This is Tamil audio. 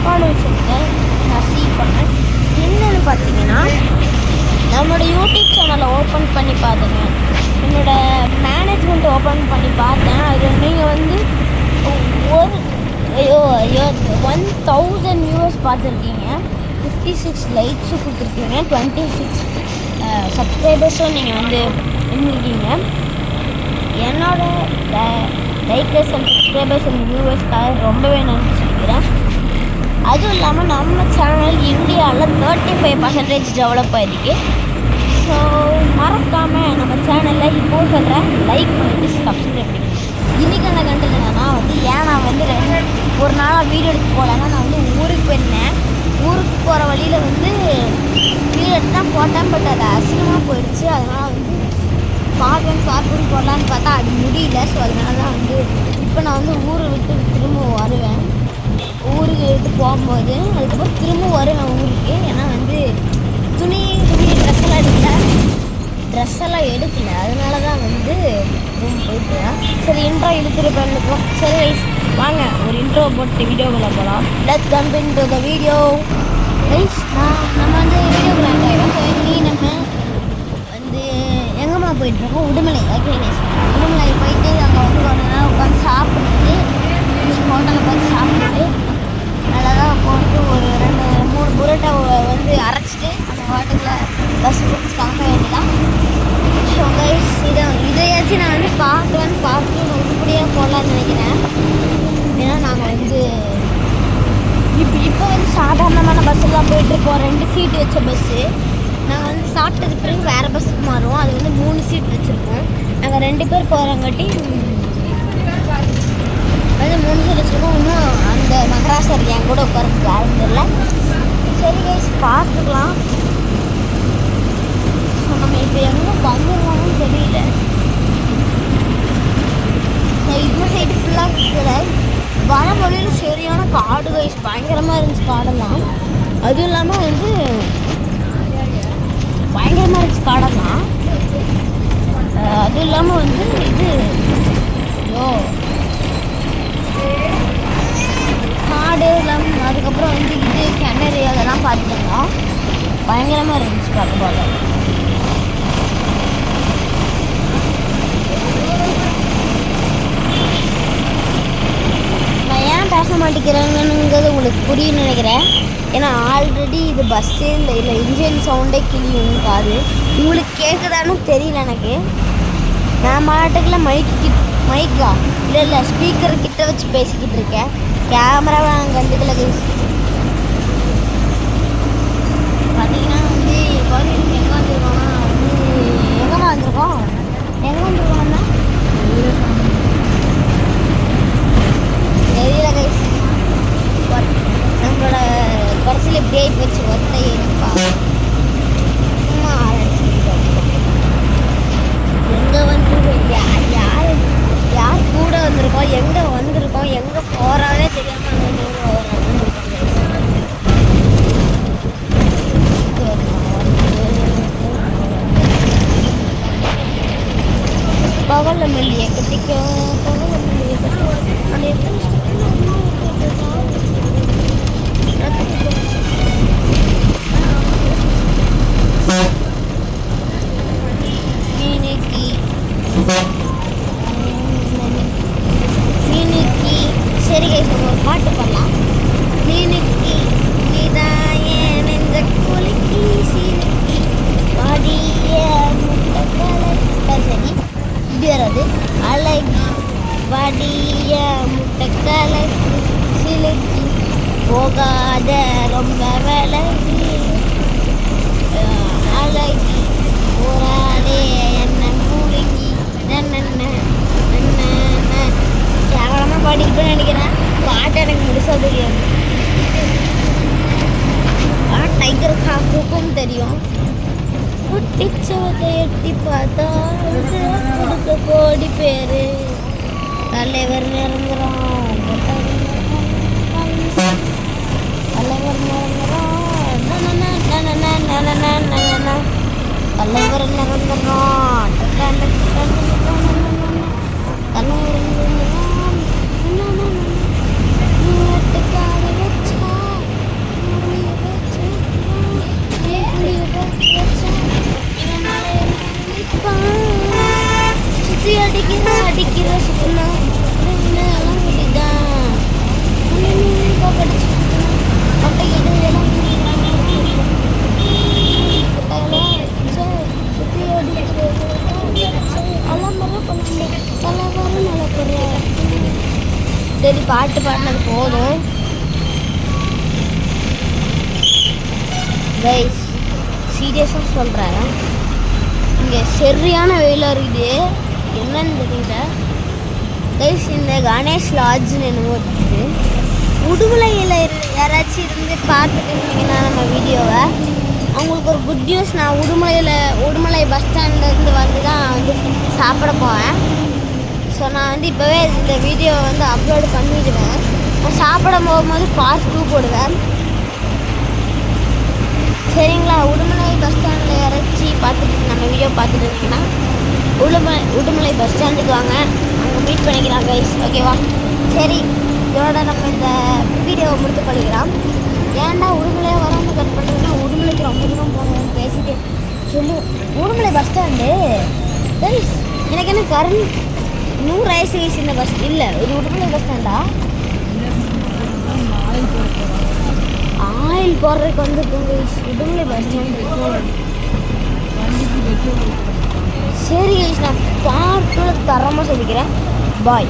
தப்பான விஷயத்தை நான் பண்ணேன். என்னென்னு பார்த்தீங்கன்னா, நம்மளோட யூடியூப் சேனலை ஓப்பன் பண்ணி பார்த்துங்க. என்னோடய மேனேஜ்மெண்ட் ஓப்பன் பண்ணி பார்த்தேன். அது நீங்கள் வந்து ஒரு 1000 வியூவர்ஸ் பார்த்துருக்கீங்க, 56 லைக்ஸு கொடுத்துருக்கீங்க, 26 சப்ஸ்கிரைபர்ஸும் நீங்கள் வந்து இருந்திருக்கீங்க. என்னோட லைக்கர்ஸ் அண்ட் சப்ஸ்கிரைபர்ஸ் அண்ட் வியூவர்ஸ்க்காக ரொம்பவே நன்றி சொல்லிக்கிறேன். அதுவும் இல்லாமல் நம்ம சேனல் இந்தியாவில் 35% டெவலப் ஆகிருக்கு. ஸோ மறக்காமல் நம்ம சேனலில் இப்போ சொல்கிறேன், லைக் பண்ணிவிட்டு சப்ஸ்கிரைப் பண்ணி. இன்றைக்கான கண்டென்ட் என்னன்னா வந்து, நான் வந்து ஒரு நாளாக வீடியோ எடுத்து போகலன்னா, நான் வந்து ஊருக்கு போயிருந்தேன். ஊருக்கு போகிற வழியில் வந்து வீடியோ எடுத்து தான் போட்டேன். பட் அது அசிங்கமாக போயிடுச்சு. அதனால் வந்து பார்க்கணும் போடலான்னு பார்த்தா அது முடியல. ஸோ அதனால தான் வந்து இப்போ நான் வந்து ஊரை விட்டு திரும்ப வருவேன். ஊருக்கு விட்டு போகும்போது அதுக்கப்புறம் திரும்ப வருவேன் ஊருக்கு. ஏன்னா வந்து துணி ட்ரெஸ்ஸெல்லாம் எடுக்கல. அதனால தான் வந்து ரூம் போயிட்டேன். சரி, இன்ட்ரோ இழுத்துருப்பேன். சரி வாங்க ஒரு இன்ட்ரோ போட்டு வீடியோக்குள்ளே போகலாம். Let's jump into the video. நம்ம வந்து வீடியோக்குள்ளே நம்ம வந்து எங்கேம்மா போயிட்டுருக்கோம்? உடுமலை. ஓகே, உடுமலை போயிட்டு அங்கே வந்து கொஞ்ச நேரம் உட்காந்து சாப்பிட்டுட்டு ஹோட்டலில் பார்த்து சாப்பிட்டுட்டு நல்லா தான் போட்டு ஒரு 2-3 புரோட்டாவை வந்து அரைச்சிட்டு அந்த ஹோட்டலில் பஸ் பிடிச்சி கிளம்ப வேண்டியதான். ஸோ கைஸ், இதையாச்சும் நான் வந்து பார்த்து உருப்படியாக போடலான்னு நினைக்கிறேன். ஏன்னா நாங்கள் வந்து இப்போ வந்து சாதாரணமான பஸ்ஸெல்லாம் போயிட்டுருக்கோம். 2 சீட்டு வச்ச பஸ்ஸு. நாங்கள் வந்து சாப்பிட்டதுக்கு பிறகு வேறு பஸ்ஸுக்கு மாறுவோம். அது வந்து 3 சீட் வச்சுருக்கோம். நாங்கள் 2 பேர் போகிறங்காட்டி அது 3 சீட் வச்சுருக்கோம். இன்னும் அந்த மகராசர் என் கூட உட்காரத்துக்கு யாரும் தெரியல. சரி கைஸ், பார்த்துக்கலாம். ஸோ நம்ம இப்போ எங்கே வந்துடுவோம்னு தெரியல. ஸோ இந்த சைடு ஃபுல்லாக இருக்கிற வனமொழியில் சரியான காடு கைஸ், பயங்கரமாக இருந்துச்சு காடெல்லாம். அதுவும் இல்லாமல் வந்து பயங்கரமாக இருந்துச்சு காடெல்லாம். அதுவும் இல்லாமல் வந்து காடு இல்லாமல் அதுக்கப்புறம் வந்து கிணறு அதெல்லாம் பார்த்துட்டோம்னா பயங்கரமாக இருந்துச்சு பார்க்க போல. நான் ஏன் பேச மாட்டேங்கிறேங்கிறது உங்களுக்கு புரியுன்னு நினைக்கிறேன். ஏன்னா ஆல்ரெடி இது பஸ்ஸே இல்லை இன்ஜின் சவுண்டே கிளியும் காது. உங்களுக்கு கேட்குதான்னு தெரியல எனக்கு. நான் மாட்டுக்குள்ள மைக்கா இல்லை ஸ்பீக்கர் கிட்ட வச்சு பேசிக்கிட்டு இருக்கேன். கேமராவை நான் கண்டுக்கல கைஸ். பார்த்தீங்கன்னா வந்து கோயிலுக்கு எங்கே வந்துருக்கோம்னா எங்கேம்மா வந்திருக்கோம் நம்ம தெரியல கைஸ். நம்மளோட கடைசியில் இப்படி ஆகி போச்சு. ஒத்தை எடுப்பா சும்மா எங்கே வந்துருக்கோம், யார் கூட வந்திருக்கோம், எங்கே வந்திருக்கோம், எங்கே போகிறானே தெரியாமல் பகல மல்லியை கட்டிக்கும். பகல மல்லியை கட்டிக்கும். மீனுக்கு சரி கைஸ், ஒரு பாட்டு பாடலாம். மீனுக்கு நீதான் ஏன் நெஞ்ச குலுக்கி சீனுக்கி வாடிய முட்டை கலக்க. சரி, இப்படி வராது. அழகி வாடிய முட்டை கலக்கி சிலுக்கி போகாத ரொம்ப விலகி அழகி போராடே என்ன மூழ்கி கேவலமாக பாடிருப்பேன்னு நினைக்கிறேன். பாட்டு எனக்கு முழுசாக தெரியாது. ஆனால் டைகர் காக்குக்கும் தெரியும். குட்டிச்சவத்தை எட்டி பார்த்தா கொடுக்க கோடி பேர். தலைவர் நிரந்தரம் தலைவர் நிரந்தரம் தலைவர் நிரந்தரம் தலைவர் வச்சா சுற்றினா எல்லாம் கட்டிதான் மட்டை எதுவும் சுற்றி எல்லாம் நல்லா போடுறேன். சரி பாட்டு பாடினது போதும். கைஸ் சீரியஸாக சொல்கிறேன், இங்கே சரியான வெயிலாக இருக்குது. என்னன்னு தெரியல கைஸ். இந்த கணேஷ் லாட்ஜ்னு என்னவோ இருக்குது. உடுமலையில் யாராச்சும் இருந்து பார்த்துட்டு இருந்தீங்கன்னா நம்ம வீடியோவை, அவங்களுக்கு ஒரு குட் நியூஸ். நான் உடுமலை பஸ் ஸ்டாண்ட்லேருந்து வந்து தான் வந்து சாப்பிட போவேன். ஸோ நான் வந்து இப்போவே இந்த வீடியோவை வந்து அப்லோடு பண்ணிவிடுவேன். நான் சாப்பிட போகும்போது பார்ட் 2 போடுவேன். சரிங்களா? உடுமலை பஸ் ஸ்டாண்டில் இறச்சி பார்த்துட்டு நம்ம வீடியோ பார்த்துட்டு இருந்தீங்கன்னா உடுமலை பஸ் ஸ்டாண்டுக்கு வாங்க, அங்கே மீட் பண்ணிக்கலாம் கைஸ். ஓகேவா? சரி, இதோட நம்ம இந்த வீடியோவை முடித்து பண்ணிக்கலாம். ஏன்டா உடுமலையை வராமல் கட் பண்ணுறதுன்னா உடுமலைக்கு ரொம்ப தூரம் போகணும்னு பேசிட்டு சொல்லு. உடுமலை பஸ் ஸ்டாண்டு கைஸ், எனக்கு என்ன கரண்ட் 100 வயசு இந்த பஸ் இல்லை. இது உடுமலை பஸ் ஸ்டாண்டா? ஆயில் போடுறதுக்கு வந்துருக்கோங்க உடுமலை பஸ் ஸ்டாண்டு. சரி கைஸ், நான் பார்ட் 2 தரமாக சொல்லிக்கிறேன். பாய்.